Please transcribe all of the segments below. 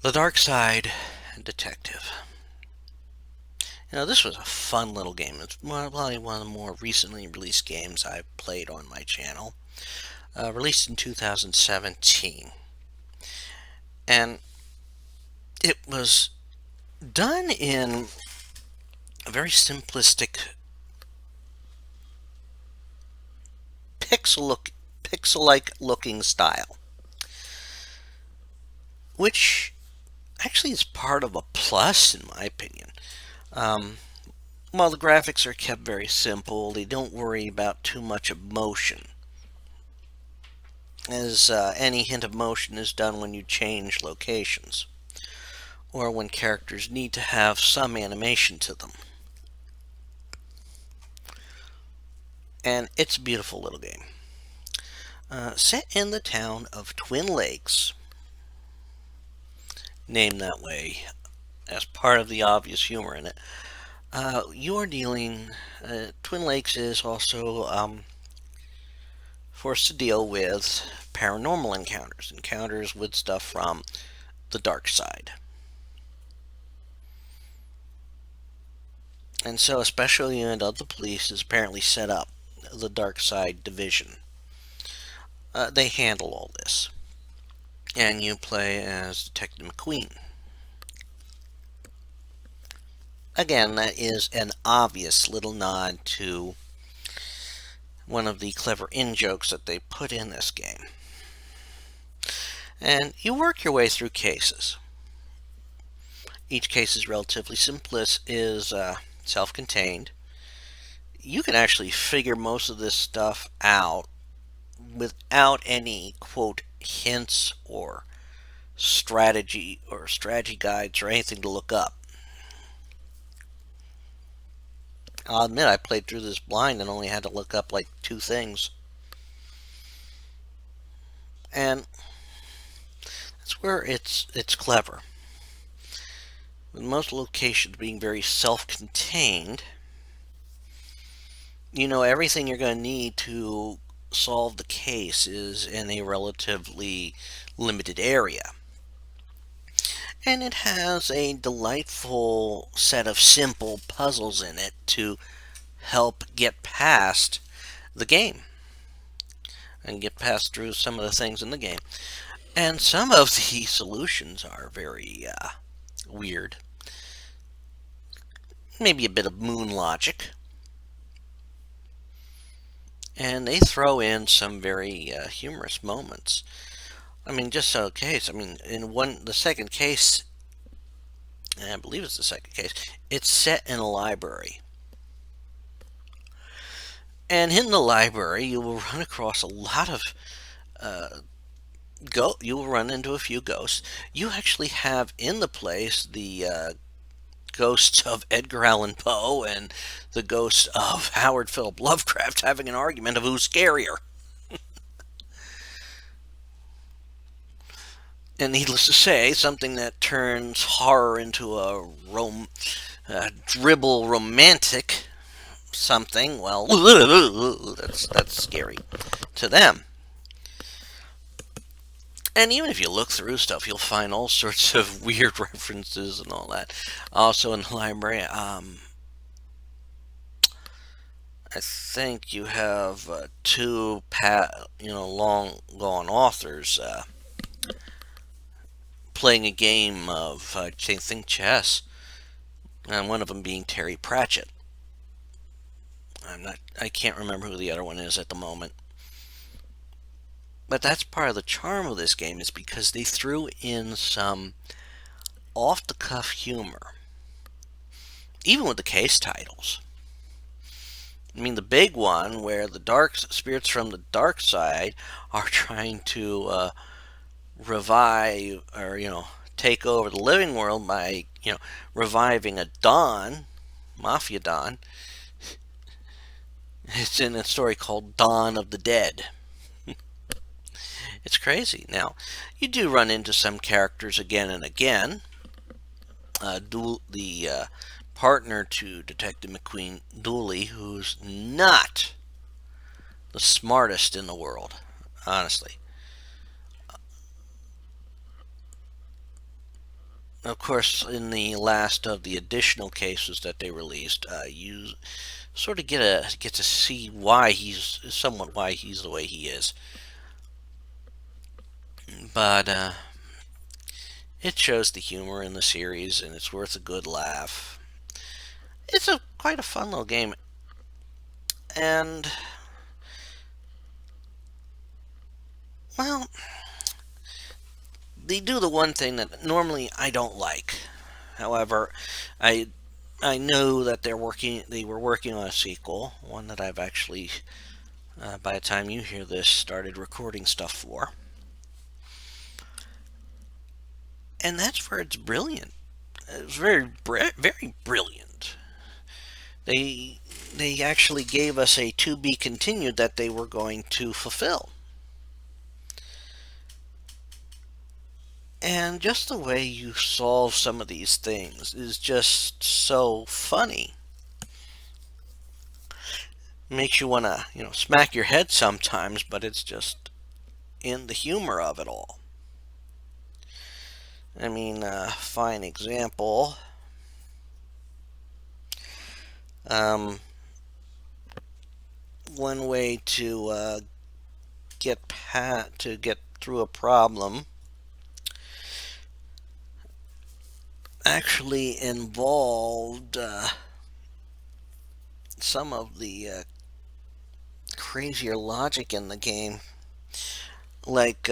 The Darkside Detective. This was a fun little game. It's probably one of the more recently released games I've played on my channel. Released in 2017. And it was done in a very simplistic pixel-like looking style, which actually is part of a plus in my opinion. Um, while the graphics are kept very simple, they don't worry about too much emotion, as any hint of motion is done when you change locations, or when characters need to have some animation to them. And it's a beautiful little game. Set in the town of Twin Lakes, named that way as part of the obvious humor in it. You are dealing, Twin Lakes is also forced to deal with paranormal encounters with stuff from the dark side. And so a special unit of the police is apparently set up, the dark side division. They handle all this. And you play as Detective McQueen. Again, that is an obvious little nod to one of the clever in-jokes that they put in this game. And you work your way through cases. Each case is relatively self-contained. You can actually figure most of this stuff out without any, quote, hints or strategy guides or anything to look up. I'll admit I played through this blind and only had to look up like two things. And that's where it's clever. With most locations being very self-contained, you know everything you're going to need to solve the case is in a relatively limited area. And it has a delightful set of simple puzzles in it to help get past the game and get past through some of the things in the game. And some of the solutions are very weird. Maybe a bit of moon logic. And they throw in some very humorous moments. I mean, just so case. I mean, the second case, I believe it's the second case. It's set in a library, and in the library, you will run across a lot of uh, You will run into a few ghosts. You actually have in the place the ghosts of Edgar Allan Poe and the ghosts of Howard Philip Lovecraft having an argument of who's scarier. And needless to say, something that turns horror into a dribble romantic something, well, that's scary to them. And even if you look through stuff, you'll find all sorts of weird references and all that. Also in the library, I think you have two long gone authors playing a game of I think chess, and one of them being Terry Pratchett. I can't remember who the other one is at the moment. But that's part of the charm of this game, is because they threw in some off the cuff humor, even with the case titles. I mean, the big one where the dark spirits from the dark side are trying to revive, or take over the living world by reviving a Don, Mafia Don. It's in a story called Dawn of the Dead. It's crazy. Now, you do run into some characters again and again. The partner to Detective McQueen, Dooley, who's not the smartest in the world, honestly. Of course, in the last of the additional cases that they released, you sort of get to see why he's somewhat why he's the way he is. But it shows the humor in the series, and it's worth a good laugh. It's a quite a fun little game, and well, they do the one thing that normally I don't like. However, I I know that they were working on a sequel, one that I've actually, by the time you hear this, started recording stuff for, and that's where it's brilliant. It's very brilliant. They they actually gave us a to be continued that they were going to fulfill. And just the way you solve some of these things is just so funny. Makes you want to, smack your head sometimes, but it's just in the humor of it all. I mean, fine example. Um, One way to to get through a problem actually involved some of the crazier logic in the game. Like,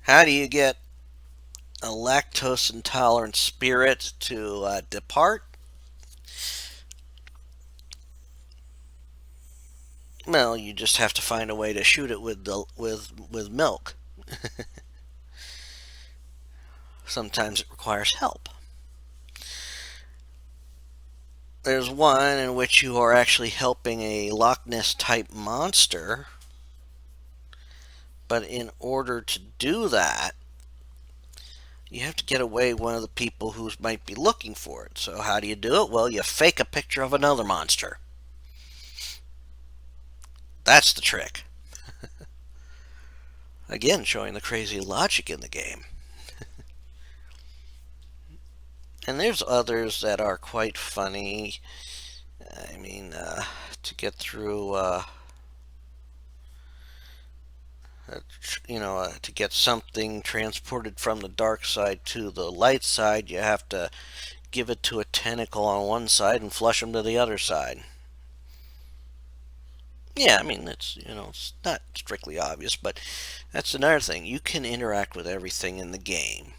how do you get a lactose intolerant spirit to depart? Well, you just have to find a way to shoot it with milk. Sometimes it requires help. There's one in which you are actually helping a Loch Ness type monster, but in order to do that, you have to get away one of the people who might be looking for it. So how do you do it? Well, you fake a picture of another monster. That's the trick. Again, showing the crazy logic in the game. And there's others that are quite funny. I mean, to get through, to get something transported from the dark side to the light side, you have to give it to a tentacle on one side and flush them to the other side. Yeah, I mean, it's not strictly obvious, but that's another thing. You can interact with everything in the game.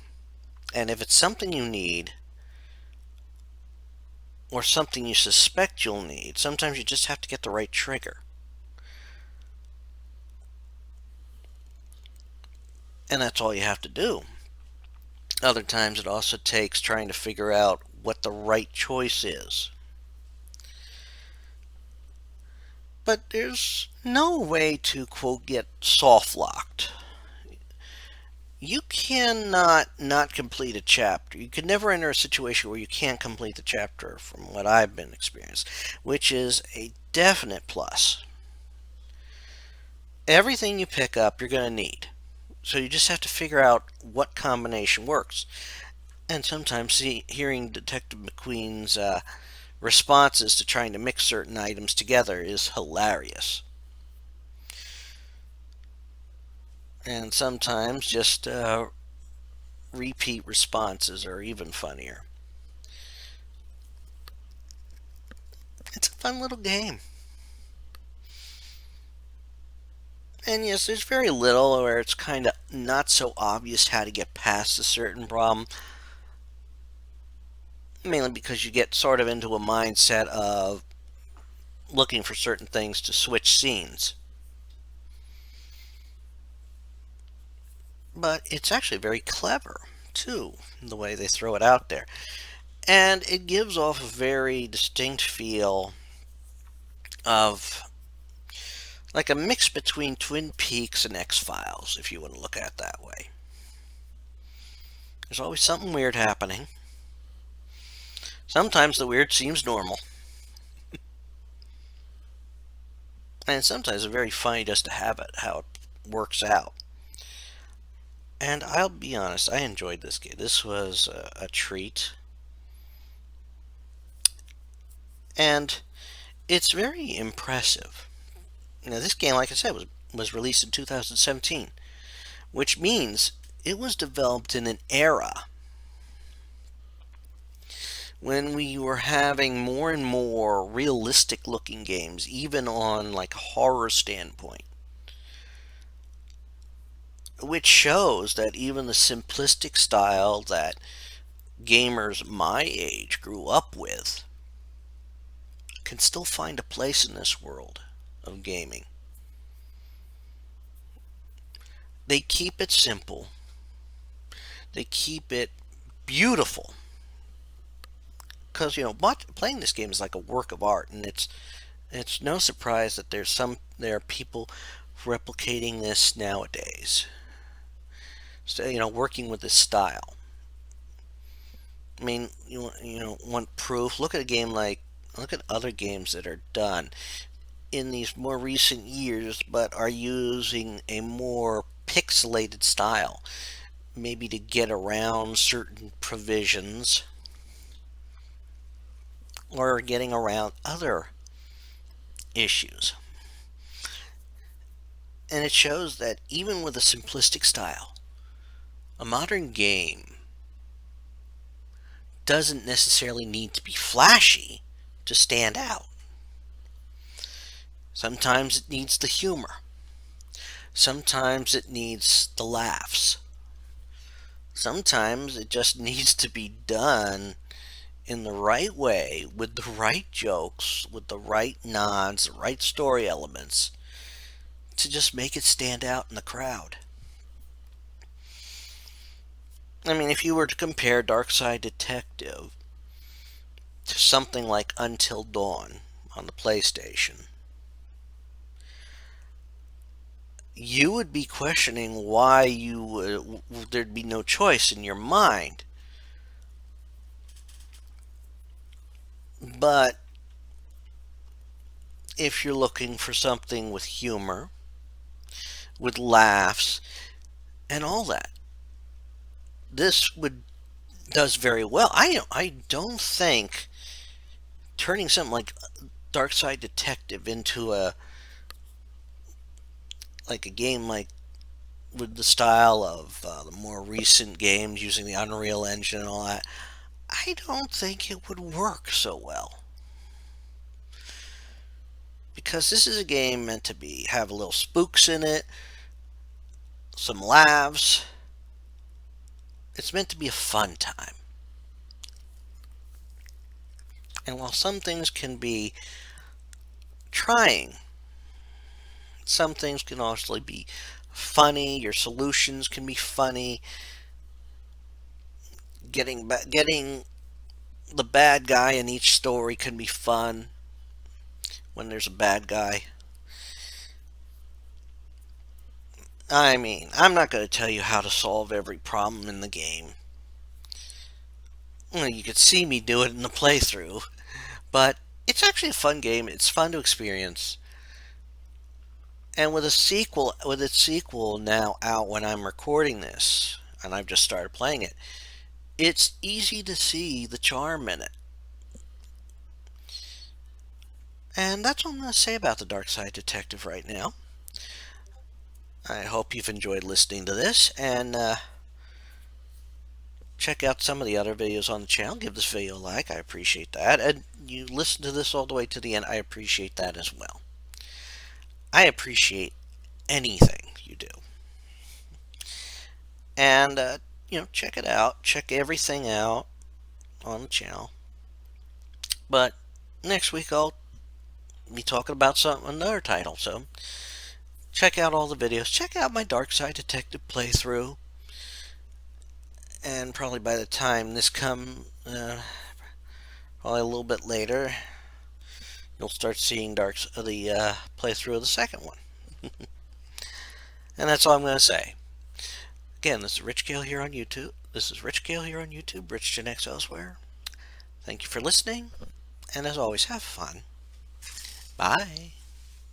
And if it's something you need, or something you suspect you'll need, sometimes you just have to get the right trigger. And that's all you have to do. Other times it also takes trying to figure out what the right choice is. But there's no way to, quote, get soft locked. You cannot not complete a chapter. You can never enter a situation where you can't complete the chapter, from what I've been experienced, which is a definite plus. Everything you pick up, you're going to need. So you just have to figure out what combination works. And sometimes hearing Detective McQueen's responses to trying to mix certain items together is hilarious. And sometimes just repeat responses are even funnier. It's a fun little game. And yes, there's very little where it's kind of not so obvious how to get past a certain problem, mainly because you get sort of into a mindset of looking for certain things to switch scenes. But it's actually very clever, too, the way they throw it out there. And it gives off a very distinct feel of like a mix between Twin Peaks and X Files, if you want to look at it that way. There's always something weird happening. Sometimes the weird seems normal. And sometimes it's very funny just to have it, how it works out. And I'll be honest, I enjoyed this game. This was a treat. And it's very impressive. Now, this game, like I said, was released in 2017, which means it was developed in an era when we were having more and more realistic looking games, even on like a horror standpoint, which shows that even the simplistic style that gamers my age grew up with can still find a place in this world of gaming. They keep it simple, they keep it beautiful. Because playing this game is like a work of art, and it's no surprise that there are people replicating this nowadays. So, working with this style. I mean, want proof? Look at other games that are done in these more recent years, but are using a more pixelated style, maybe to get around certain provisions or getting around other issues. And it shows that even with a simplistic style, a modern game doesn't necessarily need to be flashy to stand out. Sometimes it needs the humor. Sometimes it needs the laughs. Sometimes it just needs to be done in the right way, with the right jokes, with the right nods, the right story elements, to just make it stand out in the crowd. I mean, if you were to compare Darkside Detective to something like Until Dawn on the PlayStation, you would be questioning why there'd be no choice in your mind. But if you're looking for something with humor, with laughs, and all that, this would does very well. I don't think turning something like Darkside Detective into a game like with the style of the more recent games using the Unreal Engine and all that, I don't think it would work so well. Because this is a game meant to have a little spooks in it, some laughs. It's meant to be a fun time. And while some things can be trying, some things can also be funny. Your solutions can be funny. Getting the bad guy in each story can be fun when there's a bad guy. I mean, I'm not going to tell you how to solve every problem in the game. Well, you could see me do it in the playthrough, but it's actually a fun game. It's fun to experience. And with its sequel now out when I'm recording this, and I've just started playing it, it's easy to see the charm in it. And that's all I'm going to say about the Darkside Detective right now. I hope you've enjoyed listening to this, and check out some of the other videos on the channel. Give this video a like. I appreciate that. And you listen to this all the way to the end. I appreciate that as well. I appreciate anything you do. And, check it out. Check everything out on the channel. But next week I'll be talking about another title. So check out all the videos. Check out my Darkside Detective playthrough. And probably by the time this probably a little bit later, you'll start seeing the playthrough of the second one. And that's all I'm going to say. Again, this is Rich Gale here on YouTube. Rich Gen X elsewhere. Thank you for listening, and as always, have fun. Bye.